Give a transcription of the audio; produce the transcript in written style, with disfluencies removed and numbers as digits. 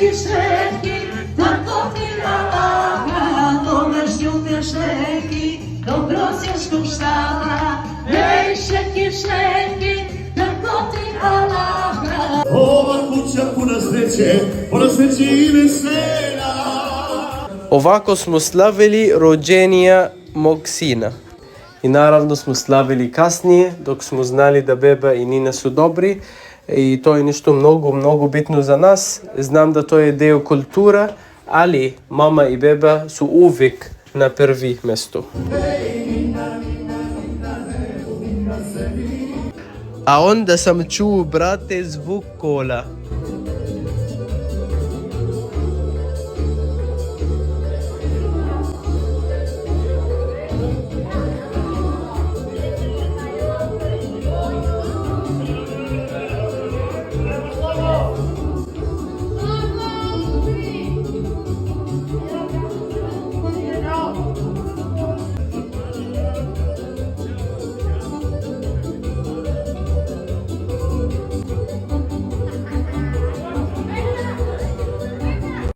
šeki, tako ti nalaga, ove žute šeki, dobro si skuštala. Ej, šeki, šeki, tako ti nalaga. Ova kuća puna sreće i vesela. Ovako smo slavili rođenja mog sina. I naravno smo slavili kasnije, dok smo znali da beba i Nina su dobri. I to je nešto mnogo bitno za nas. Znam da to je deo kultura, ali mama i beba su uvijek na prvi mesto. A onda sam čuo, brate, zvuk kola.